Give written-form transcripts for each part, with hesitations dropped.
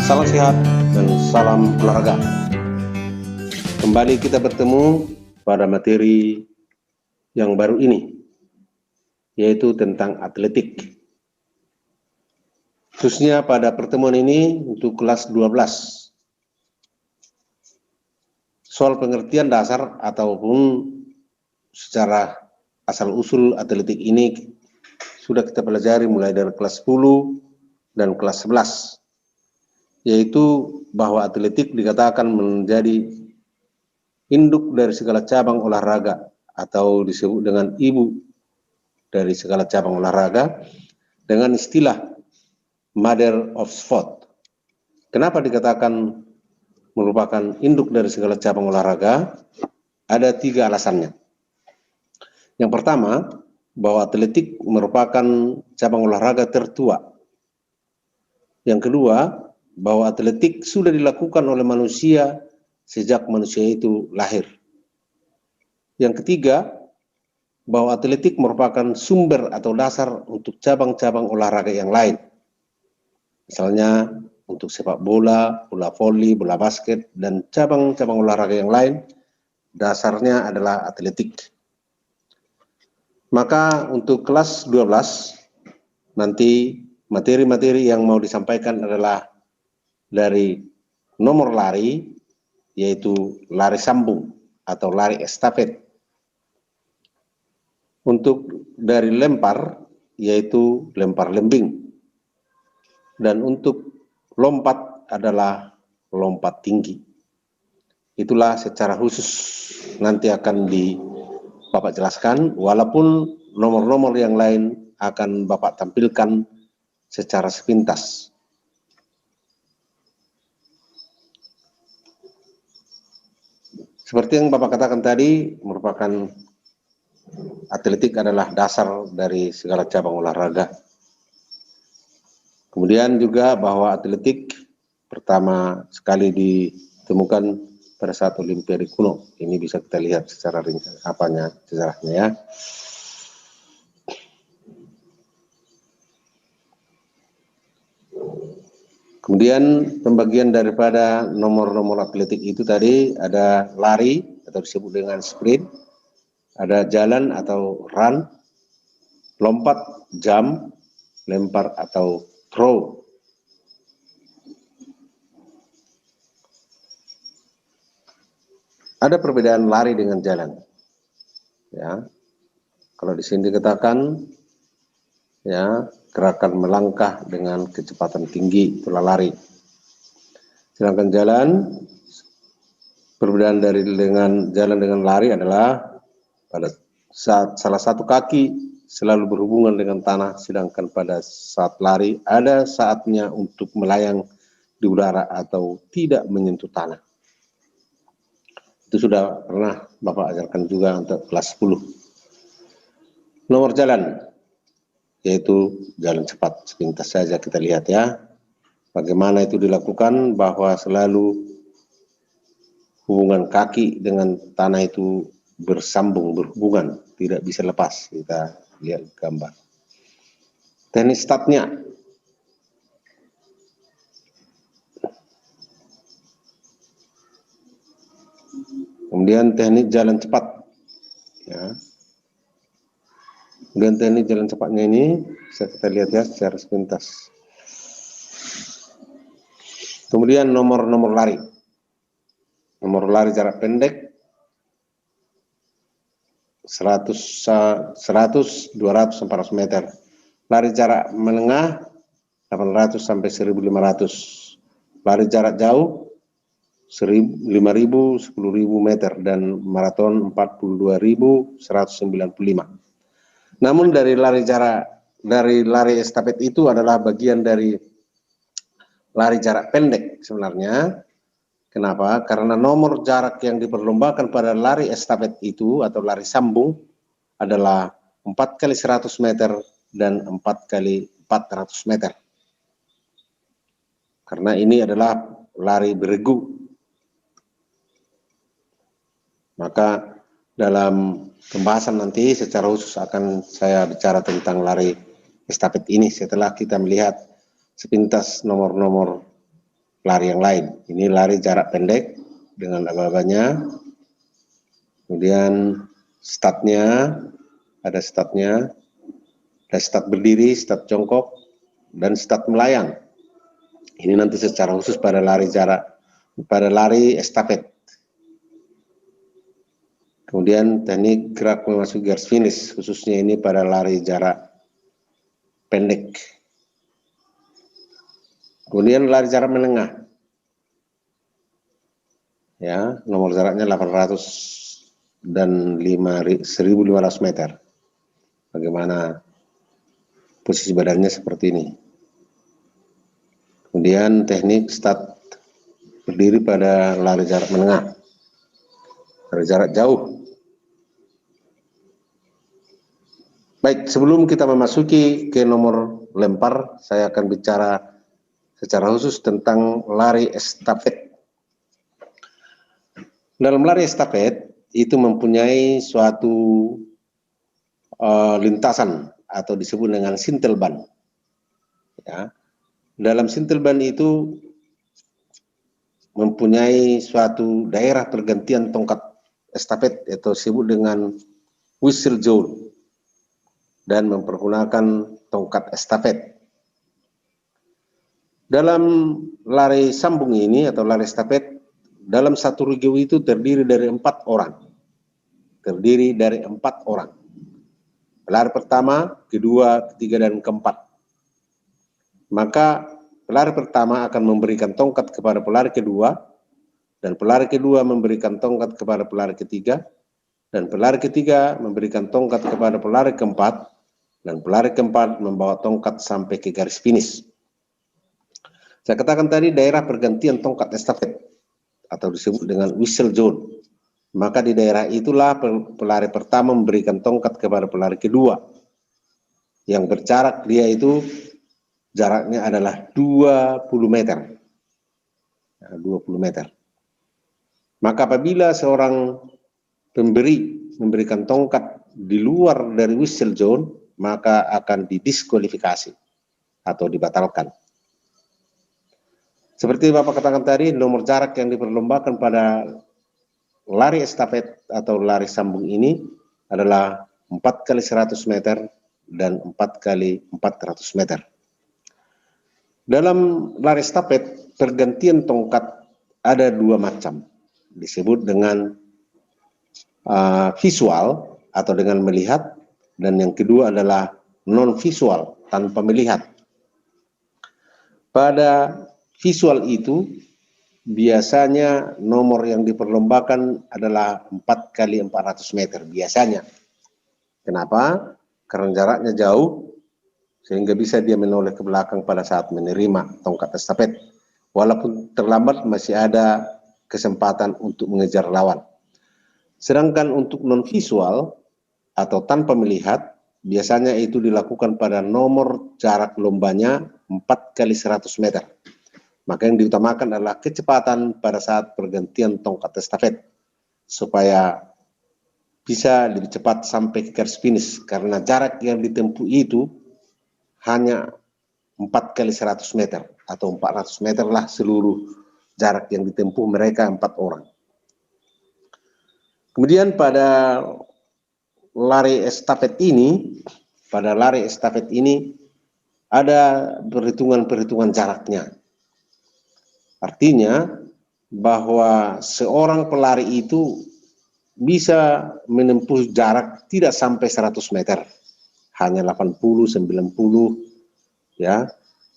Salam sehat dan salam olahraga. Kembali kita bertemu pada materi yang baru ini, yaitu tentang atletik. Khususnya pada pertemuan ini untuk kelas 12. Soal pengertian dasar ataupun secara asal-usul atletik ini sudah kita pelajari mulai dari kelas 10 dan kelas 11. Yaitu bahwa atletik dikatakan menjadi induk dari segala cabang olahraga atau disebut dengan ibu dari segala cabang olahraga dengan istilah mother of sport. Kenapa dikatakan merupakan induk dari segala cabang olahraga? Ada 3 alasannya. Yang pertama, bahwa atletik merupakan cabang olahraga tertua. Yang kedua, bahwa atletik sudah dilakukan oleh manusia sejak manusia itu lahir. Yang ketiga, bahwa atletik merupakan sumber atau dasar untuk cabang-cabang olahraga yang lain. Misalnya untuk sepak bola, bola voli, bola basket, dan cabang-cabang olahraga yang lain, dasarnya adalah atletik. Maka untuk kelas 12, nanti materi-materi yang mau disampaikan adalah dari nomor lari, yaitu lari sambung atau lari estafet. Untuk dari lempar, yaitu lempar lembing. Dan untuk lompat adalah lompat tinggi. Itulah secara khusus nanti akan Bapak jelaskan, walaupun nomor-nomor yang lain akan Bapak tampilkan secara sepintas. Seperti yang Bapak katakan tadi, merupakan atletik adalah dasar dari segala cabang olahraga. Kemudian juga bahwa atletik pertama sekali ditemukan pada saat Olimpiade kuno. Ini bisa kita lihat secara ringkas sejarahnya ya. Kemudian pembagian daripada nomor-nomor atletik itu tadi ada lari atau disebut dengan sprint, ada jalan atau run, lompat, jump, lempar atau throw. Ada perbedaan lari dengan jalan. Ya. Kalau di sini dikatakan ya, gerakan melangkah dengan kecepatan tinggi, itulah lari. Sedangkan jalan, perbedaan dengan jalan dengan lari adalah pada saat salah satu kaki selalu berhubungan dengan tanah, sedangkan pada saat lari ada saatnya untuk melayang di udara atau tidak menyentuh tanah. Itu sudah pernah Bapak ajarkan juga untuk kelas 10. Nomor jalan, yaitu jalan cepat, sepintas saja kita lihat ya. Bagaimana itu dilakukan, bahwa selalu hubungan kaki dengan tanah itu berhubungan, tidak bisa lepas. Kita lihat gambar. Teknik startnya. Kemudian teknik jalan cepat. Ya. Kemudian teknik jalan cepatnya ini bisa kita lihat ya secara sepintas. Kemudian nomor-nomor lari. Nomor lari jarak pendek 100, 200, 400 meter. Lari jarak menengah 800 sampai 1500. Lari jarak jauh 5.000, 10.000 meter dan maraton 42.195. Namun dari lari estafet itu adalah bagian dari lari jarak pendek sebenarnya. Kenapa? Karena nomor jarak yang diperlombakan pada lari estafet itu atau lari sambung adalah 4 kali 100 meter dan 4 kali 400 meter. Karena ini adalah lari beregu. Maka dalam pembahasan nanti secara khusus akan saya bicara tentang lari estafet ini setelah kita melihat sepintas nomor-nomor lari yang lain. Ini lari jarak pendek dengan aba-abanya, kemudian startnya, ada startnya, ada start berdiri, start jongkok, dan start melayang. Ini nanti secara khusus pada lari estafet. Kemudian teknik gerak memasuki garis finish, khususnya ini pada lari jarak pendek. Kemudian lari jarak menengah. Ya, nomor jaraknya 800 dan 1.500 meter. Bagaimana posisi badannya seperti ini. Kemudian teknik start berdiri pada lari jarak menengah. Lari jarak jauh. Baik, sebelum kita memasuki ke nomor lempar, saya akan bicara secara khusus tentang lari estafet. Dalam lari estafet itu mempunyai suatu lintasan atau disebut dengan sintelban. Ya. Dalam sintelban itu mempunyai suatu daerah pergantian tongkat estafet atau disebut dengan whistle zone dan mempergunakan tongkat estafet. Dalam lari sambung ini atau lari estafet, dalam satu regio itu terdiri dari 4 orang. Terdiri dari 4 orang. Pelari pertama, kedua, ketiga, dan keempat. Maka pelari pertama akan memberikan tongkat kepada pelari kedua, dan pelari kedua memberikan tongkat kepada pelari ketiga, dan pelari ketiga memberikan tongkat kepada pelari keempat, dan pelari keempat membawa tongkat sampai ke garis finish. Saya katakan tadi daerah pergantian tongkat estafet atau disebut dengan whistle zone. Maka di daerah itulah pelari pertama memberikan tongkat kepada pelari kedua. Yang berjarak dia itu jaraknya adalah 20 meter. 20 meter. Maka apabila seorang pemberi memberikan tongkat di luar dari whistle zone, maka akan didiskualifikasi atau dibatalkan. Seperti Bapak katakan tadi, nomor jarak yang diperlombakan pada lari estafet atau lari sambung ini adalah 4 kali 100 meter dan 4 kali 400 meter. Dalam lari estafet, pergantian tongkat ada 2 macam. Disebut dengan visual atau dengan melihat, dan yang kedua adalah non-visual, tanpa melihat. Pada visual itu biasanya nomor yang diperlombakan adalah 4 kali 400 meter biasanya. Kenapa? Karena jaraknya jauh sehingga bisa dia menoleh ke belakang pada saat menerima tongkat estafet. Walaupun terlambat masih ada kesempatan untuk mengejar lawan. Sedangkan untuk non visual atau tanpa melihat biasanya itu dilakukan pada nomor jarak lombanya 4 kali 100 meter. Maka yang diutamakan adalah kecepatan pada saat pergantian tongkat estafet supaya bisa lebih cepat sampai ke garis finish, karena jarak yang ditempuh itu hanya 4 kali 100 meter atau 400 meter lah seluruh jarak yang ditempuh mereka 4 orang. Kemudian pada lari estafet ini, ada perhitungan jaraknya. Artinya bahwa seorang pelari itu bisa menempuh jarak tidak sampai 100 meter, hanya 80, 90, ya.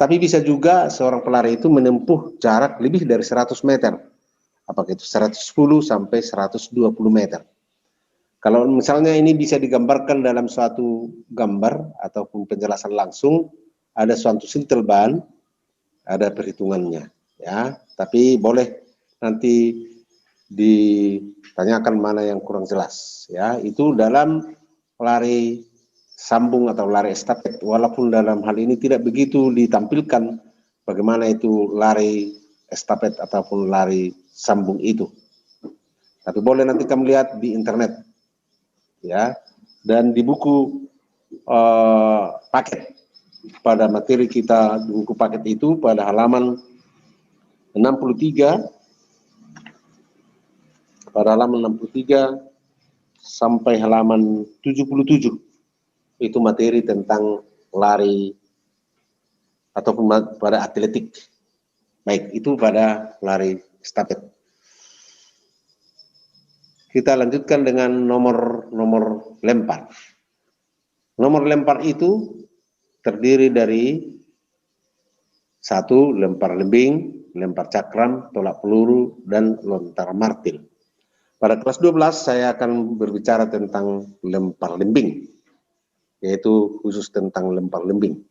Tapi bisa juga seorang pelari itu menempuh jarak lebih dari 100 meter, apakah itu 110 sampai 120 meter. Kalau misalnya ini bisa digambarkan dalam suatu gambar ataupun penjelasan langsung, ada suatu sintelban, ada perhitungannya, ya. Tapi boleh nanti ditanyakan mana yang kurang jelas, ya. Itu dalam lari sambung atau lari estafet, walaupun dalam hal ini tidak begitu ditampilkan bagaimana itu lari estafet ataupun lari sambung itu. Tapi boleh nanti kamu lihat di internet, ya, dan di buku paket pada materi kita di buku paket itu pada halaman 63, sampai halaman 77. Itu materi tentang lari ataupun pada atletik. Baik, itu pada lari estafet. Kita lanjutkan dengan nomor lempar. Nomor lempar itu terdiri dari 1. Lempar lembing, lempar cakram, tolak peluru, dan lontar martil. Pada kelas 12 saya akan berbicara tentang lempar lembing, yaitu khusus tentang lempar lembing.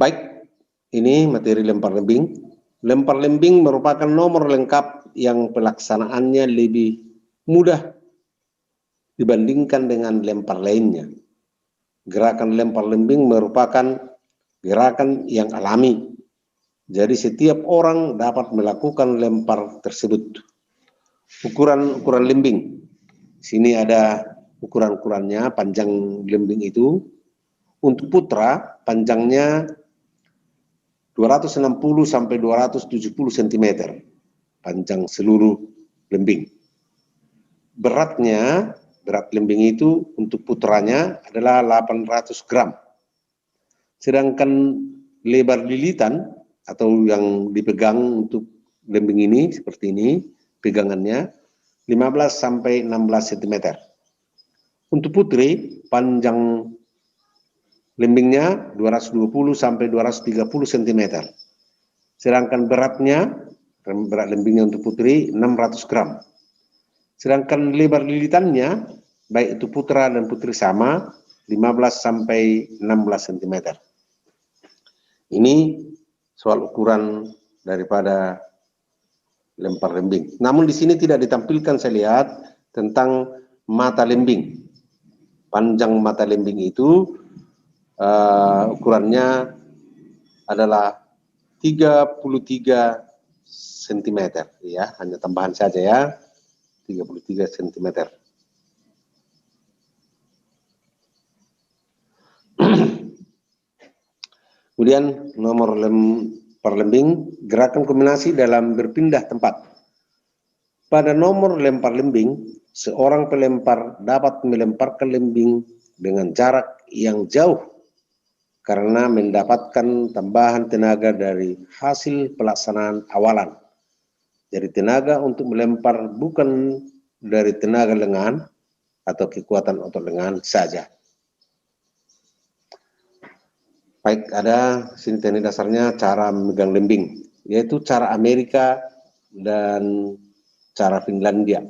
Baik, ini materi lempar lembing. Lempar lembing merupakan nomor lengkap yang pelaksanaannya lebih mudah dibandingkan dengan lempar lainnya. Gerakan lempar lembing merupakan gerakan yang alami. Jadi setiap orang dapat melakukan lempar tersebut. Ukuran lembing. Sini ada ukuran-ukurannya, panjang lembing itu. Untuk putra, panjangnya 260 sampai 270 cm. Panjang seluruh lembing. Berat lembing itu untuk putranya adalah 800 gram. Sedangkan lebar lilitan atau yang dipegang untuk lembing ini seperti ini, pegangannya 15 sampai 16 cm. Untuk putri, panjang lembingnya 220 sampai 230 cm. Sedangkan berat lembingnya untuk putri 600 gram. Sedangkan lebar lilitannya, baik itu putra dan putri sama, 15 sampai 16 cm. Ini soal ukuran daripada lempar lembing. Namun di sini tidak ditampilkan, saya lihat, tentang mata lembing. Panjang mata lembing itu ukurannya adalah 33 cm, ya, hanya tambahan saja ya, 33 cm. Kemudian nomor lempar lembing, gerakan kombinasi dalam berpindah tempat. Pada nomor lempar lembing, seorang pelempar dapat melemparkan lembing dengan jarak yang jauh karena mendapatkan tambahan tenaga dari hasil pelaksanaan awalan. Jadi tenaga untuk melempar bukan dari tenaga lengan atau kekuatan otot lengan saja. Baik, ada sini teknik dasarnya cara memegang lembing, yaitu cara Amerika dan cara Finlandia.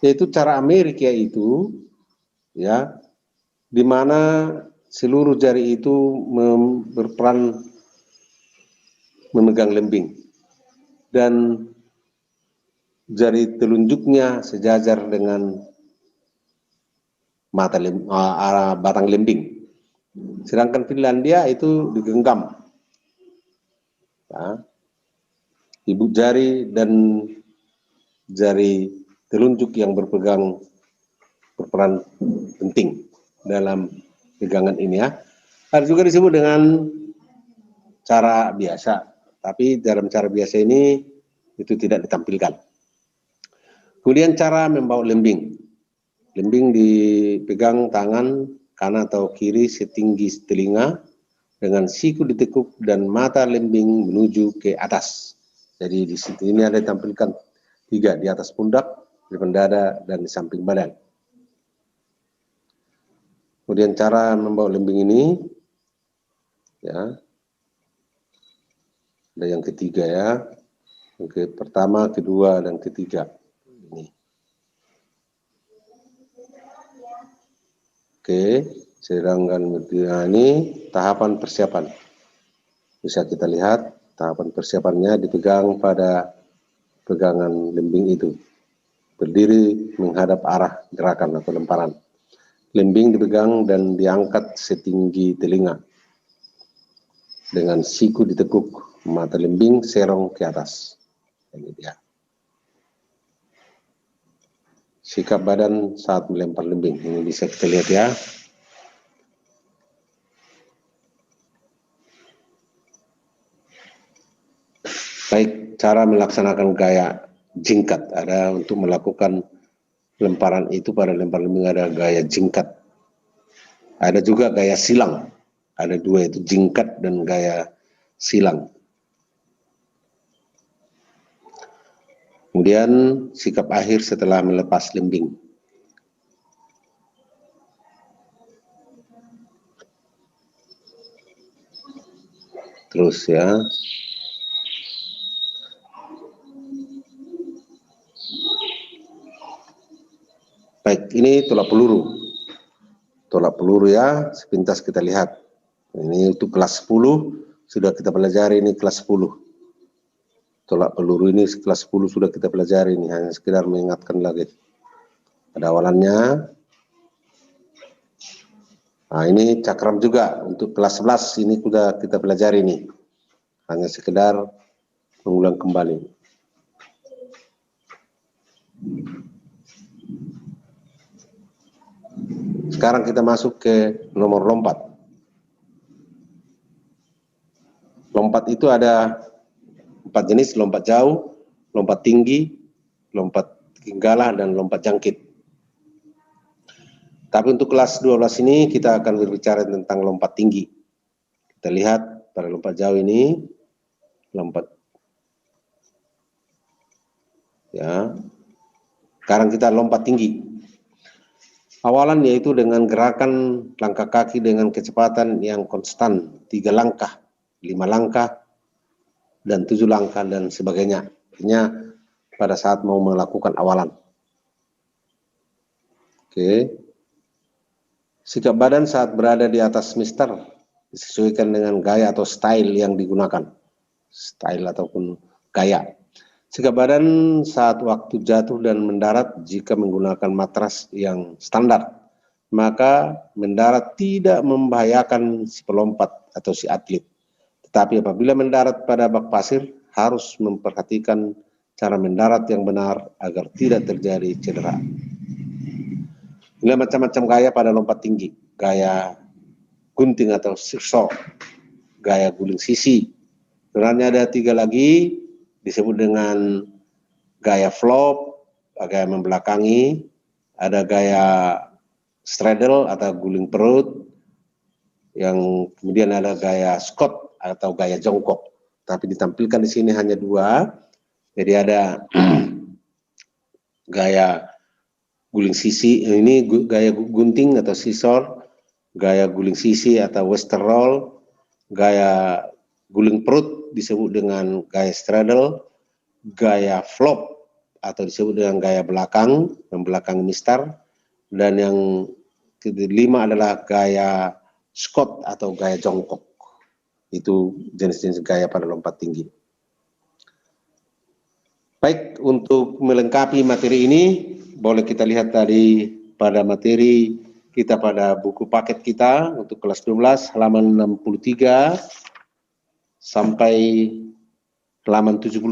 Yaitu cara Amerika itu, ya, di mana seluruh jari itu berperan memegang lembing dan jari telunjuknya sejajar dengan batang lembing. Sedangkan Finlandia itu digenggam, ya, ibu jari dan jari telunjuk yang berperan penting dalam pegangan ini, ya. Ada juga disebut dengan cara biasa, tapi dalam cara biasa ini itu tidak ditampilkan. Kemudian cara membawa lembing. Lembing dipegang tangan kanan atau kiri setinggi telinga dengan siku ditekuk dan mata lembing menuju ke atas. Jadi di sini ada ditampilkan 3, di atas pundak, di depan dada, dan di samping badan. Kemudian cara membawa lembing ini, ya, ada yang ketiga, ya, yang pertama, kedua, dan ketiga. Ini. Oke, sedangkan ini tahapan persiapan. Bisa kita lihat tahapan persiapannya dipegang pada pegangan lembing itu. Berdiri menghadap arah gerakan atau lemparan. Lembing dipegang dan diangkat setinggi telinga. Dengan siku ditekuk, mata lembing serong ke atas. Ini dia. Sikap badan saat melempar lembing. Ini bisa kita lihat, ya. Baik, cara melaksanakan gaya jingkat. Ada untuk melakukan lemparan itu pada lempar lembing ada gaya jingkat. Ada juga gaya silang. Ada dua, itu jingkat dan gaya silang. Kemudian sikap akhir setelah melepas lembing. Terus ya. Baik, ini tolak peluru. Tolak peluru ya, sepintas kita lihat. Ini untuk kelas 10, sudah kita pelajari ini kelas 10. Tolak peluru ini kelas 10 sudah kita pelajari, ini hanya sekedar mengingatkan lagi. Pada awalannya. Nah, ini cakram juga untuk kelas 11, ini sudah kita pelajari nih. Hanya sekedar mengulang kembali. Sekarang kita masuk ke nomor lompat. Lompat itu ada 4 jenis: lompat jauh, lompat tinggi, lompat genggalah, dan lompat jangkit. Tapi untuk kelas 12 ini kita akan berbicara tentang lompat tinggi. Kita lihat pada lompat jauh ini, lompat. Ya. Sekarang kita lompat tinggi. Awalan yaitu dengan gerakan langkah kaki dengan kecepatan yang konstan, 3 langkah, 5 langkah, dan 7 langkah, dan sebagainya. Artinya pada saat mau melakukan awalan. Oke. Sikap badan saat berada di atas mister disesuaikan dengan gaya atau style yang digunakan. Style ataupun gaya. Sikap badan saat waktu jatuh dan mendarat jika menggunakan matras yang standar, maka mendarat tidak membahayakan si pelompat atau si atlet. Tetapi apabila mendarat pada bak pasir, harus memperhatikan cara mendarat yang benar agar tidak terjadi cedera. Ini macam-macam gaya pada lompat tinggi. Gaya gunting atau seesaw, gaya guling sisi. Sebenarnya ada 3 lagi, disebut dengan gaya flop, gaya membelakangi, ada gaya straddle atau guling perut, yang kemudian ada gaya Scott atau gaya jongkok. Tapi ditampilkan di sini hanya 2. Jadi ada gaya guling sisi, ini gaya gunting atau scissor, gaya guling sisi atau western roll, gaya guling perut disebut dengan gaya straddle, gaya flop atau disebut dengan gaya belakang, membelakangi mister, dan yang kelima adalah gaya Scott atau gaya jongkok. Itu jenis-jenis gaya pada lompat tinggi. Baik, untuk melengkapi materi ini, boleh kita lihat tadi pada materi kita pada buku paket kita untuk kelas 12 halaman 63 sampai halaman 77.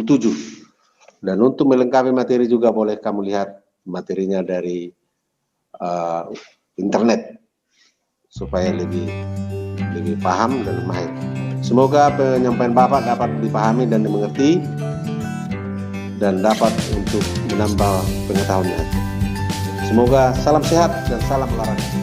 Dan untuk melengkapi materi juga boleh kamu lihat materinya dari internet supaya lebih paham dan mahir. Semoga penyampaian Bapak dapat dipahami dan dimengerti dan dapat untuk menambah pengetahuannya. Semoga salam sehat dan salam olahraga.